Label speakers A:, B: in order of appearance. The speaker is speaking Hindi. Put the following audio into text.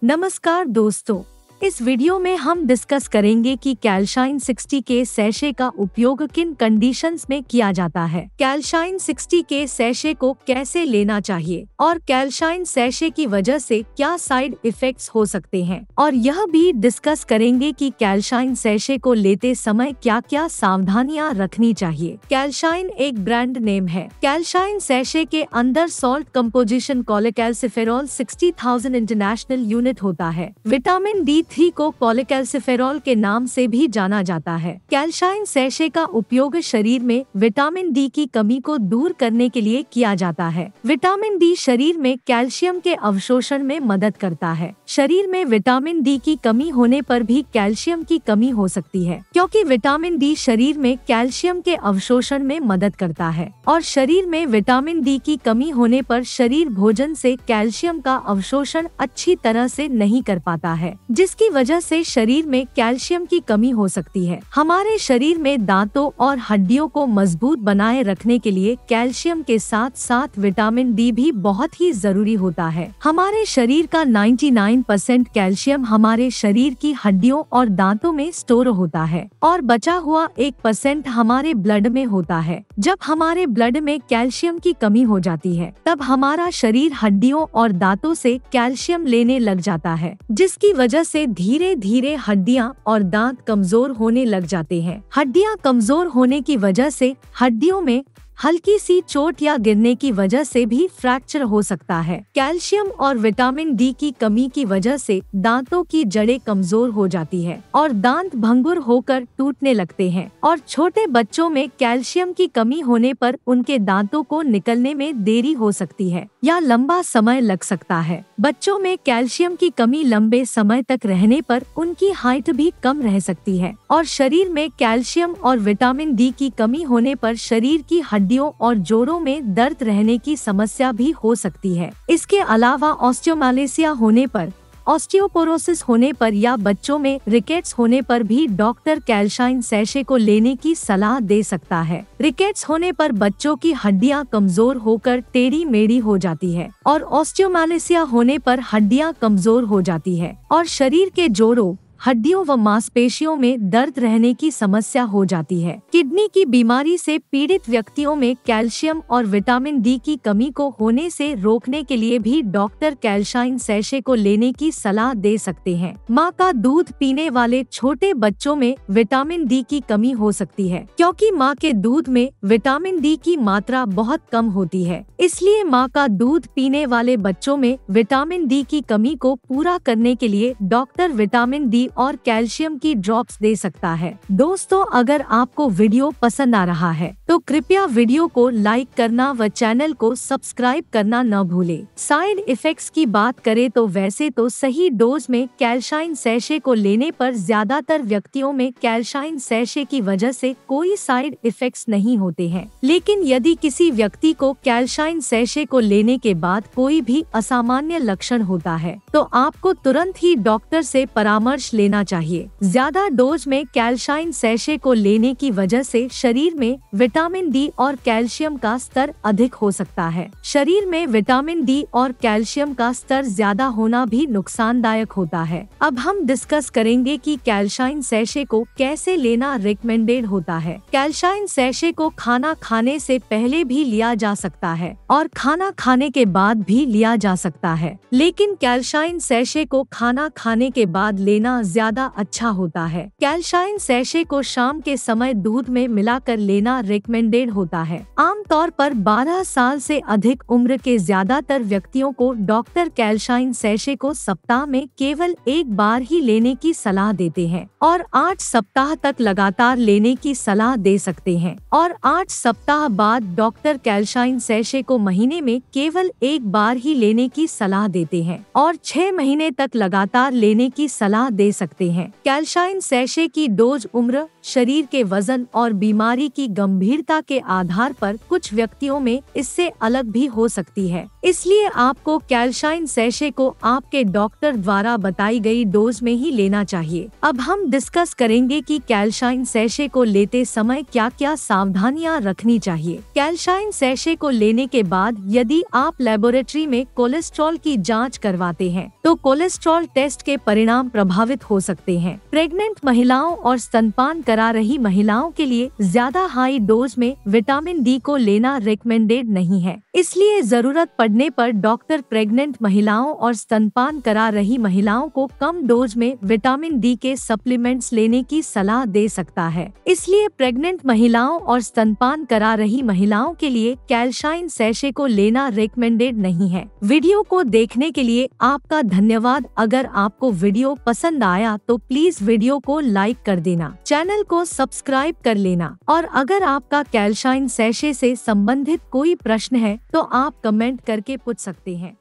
A: नमस्कार दोस्तों, इस वीडियो में हम डिस्कस करेंगे कि कैल्शाइन 60 के सैशे का उपयोग किन कंडीशंस में किया जाता है, कैल्शाइन 60 के सैशे को कैसे लेना चाहिए और कैल्शाइन सैशे की वजह से क्या साइड इफेक्ट्स हो सकते हैं, और यह भी डिस्कस करेंगे कि कैल्शाइन सैशे को लेते समय क्या क्या सावधानियां रखनी चाहिए। कैल्शाइन एक ब्रांड नेम है। कैल्शाइन सैशे के अंदर salt composition cholecalciferol 60,000 international unit होता है। विटामिन D3 को कोलेकैल्सिफेरॉल के नाम से भी जाना जाता है। कैल्शाइन सैशे का उपयोग शरीर में विटामिन डी की कमी को दूर करने के लिए किया जाता है। विटामिन डी शरीर में कैल्शियम के अवशोषण में मदद करता है। शरीर में विटामिन डी की कमी होने पर भी कैल्शियम की कमी हो सकती है, क्योंकि विटामिन डी शरीर में कैल्शियम के अवशोषण में मदद करता है और शरीर में विटामिन डी की कमी होने पर शरीर भोजन से कैल्शियम का अवशोषण अच्छी तरह से नहीं कर पाता है, जिसकी वजह से शरीर में कैल्शियम की कमी हो सकती है। हमारे शरीर में दांतों और हड्डियों को मजबूत बनाए रखने के लिए कैल्शियम के साथ साथ विटामिन डी भी बहुत ही जरूरी होता है। हमारे शरीर का 99% कैल्शियम हमारे शरीर की हड्डियों और दांतों में स्टोर होता है और बचा हुआ 1% हमारे ब्लड में होता है। जब हमारे ब्लड में कैल्शियम की कमी हो जाती है, तब हमारा शरीर हड्डियों और दांतों से कैल्शियम लेने लग जाता है, जिसकी वजह से धीरे धीरे हड्डियां और दांत कमजोर होने लग जाते हैं। हड्डियां कमजोर होने की वजह से हड्डियों में हल्की सी चोट या गिरने की वजह से भी फ्रैक्चर हो सकता है। कैल्शियम और विटामिन डी की कमी की वजह से दांतों की जड़ें कमजोर हो जाती है और दांत भंगुर होकर टूटने लगते हैं, और छोटे बच्चों में कैल्शियम की कमी होने पर उनके दांतों को निकलने में देरी हो सकती है या लंबा समय लग सकता है। बच्चों में कैल्शियम की कमी लंबे समय तक रहने पर उनकी हाइट भी कम रह सकती है, और शरीर में कैल्शियम और विटामिन डी की कमी होने पर शरीर की हड्डियों और जोड़ों में दर्द रहने की समस्या भी हो सकती है। इसके अलावा ऑस्टियोमालेसिया होने पर, ऑस्टियोपोरोसिस होने पर या बच्चों में रिकेट्स होने पर भी डॉक्टर कैल्शाइन सैशे को लेने की सलाह दे सकता है। रिकेट्स होने पर बच्चों की हड्डियां कमजोर होकर टेढ़ी मेढ़ी हो जाती है, और ऑस्टियोमालेसिया होने पर हड्डियां कमजोर हो जाती है और शरीर के जोड़ों, हड्डियों व मांसपेशियों में दर्द रहने की समस्या हो जाती है। किडनी की बीमारी से पीड़ित व्यक्तियों में कैल्शियम और विटामिन डी की कमी को होने से रोकने के लिए भी डॉक्टर कैल्शाइन सैशे को लेने की सलाह दे सकते हैं। माँ का दूध पीने वाले छोटे बच्चों में विटामिन डी की कमी हो सकती है, क्योंकि माँ के दूध में विटामिन डी की मात्रा बहुत कम होती है। इसलिए माँ का दूध पीने वाले बच्चों में विटामिन डी की कमी को पूरा करने के लिए डॉक्टर विटामिन डी और कैल्शियम की ड्रॉप्स दे सकता है। दोस्तों, अगर आपको वीडियो पसंद आ रहा है तो कृपया वीडियो को लाइक करना व चैनल को सब्सक्राइब करना न भूलें। साइड इफेक्ट्स की बात करें तो वैसे तो सही डोज में कैल्शाइन सैशे को लेने पर ज्यादातर व्यक्तियों में कैल्शाइन सैशे की वजह से कोई साइड इफेक्ट्स नहीं होते हैं, लेकिन यदि किसी व्यक्ति को कैल्शाइन सैशे को लेने के बाद कोई भी असामान्य लक्षण होता है तो आपको तुरंत ही डॉक्टर से परामर्श लेना चाहिए। ज्यादा डोज में कैल्शाइन सैशे को लेने की वजह से शरीर में विटामिन डी और कैल्शियम का स्तर अधिक हो सकता है। शरीर में विटामिन डी और कैल्शियम का स्तर ज्यादा होना भी नुकसानदायक होता है। अब हम डिस्कस करेंगे कि कैल्शाइन सैशे को कैसे लेना रिकमेंडेड होता है। कैल्शाइन सैशे को खाना खाने से पहले भी लिया जा सकता है और खाना खाने के बाद भी लिया जा सकता है, लेकिन कैल्शाइन सैशे को खाना खाने के बाद लेना ज्यादा अच्छा होता है। कैल्शाइन सैशे को शाम के समय दूध में मिलाकर लेना रिकमेंडेड होता है। आमतौर पर 12 साल से अधिक उम्र के ज्यादातर व्यक्तियों को डॉक्टर कैल्शाइन सैशे को सप्ताह में केवल एक बार ही लेने की सलाह देते हैं और 8 सप्ताह तक लगातार लेने की सलाह दे सकते हैं, और 8 सप्ताह बाद डॉक्टर कैल्शाइन सैशे को महीने में केवल एक बार ही लेने की सलाह देते हैं और 6 महीने तक लगातार लेने की सलाह दे सकते हैं। कैल्शाइन सैशे की डोज उम्र, शरीर के वजन और बीमारी की गंभीरता के आधार पर कुछ व्यक्तियों में इससे अलग भी हो सकती है। इसलिए आपको कैल्शाइन सैशे को आपके डॉक्टर द्वारा बताई गई डोज में ही लेना चाहिए। अब हम डिस्कस करेंगे कि कैल्शाइन सैशे को लेते समय क्या क्या सावधानियां रखनी चाहिए। कैल्शाइन सैशे को लेने के बाद यदि आप लेबोरेटरी में कोलेस्ट्रॉल की जांच करवाते हैं तो कोलेस्ट्रॉल टेस्ट के परिणाम प्रभावित हो सकते हैं। प्रेग्नेंट महिलाओं और स्तनपान करा रही महिलाओं के लिए ज्यादा हाई डोज में विटामिन डी को लेना रिकमेंडेड नहीं है। इसलिए जरूरत पड़ने पर डॉक्टर प्रेग्नेंट महिलाओं और स्तनपान करा रही महिलाओं को कम डोज में विटामिन डी के सप्लीमेंट्स लेने की सलाह दे सकता है। इसलिए प्रेग्नेंट महिलाओं और स्तनपान करा रही महिलाओं के लिए कैल्शाइन सैशे को लेना रिकमेंडेड नहीं है। वीडियो को देखने के लिए आपका धन्यवाद। अगर आपको वीडियो पसंद आया तो प्लीज वीडियो को लाइक कर देना, चैनल को सब्सक्राइब कर लेना और अगर आपका कैल्शाइन सैशे से संबंधित कोई प्रश्न है तो आप कमेंट करके पूछ सकते हैं।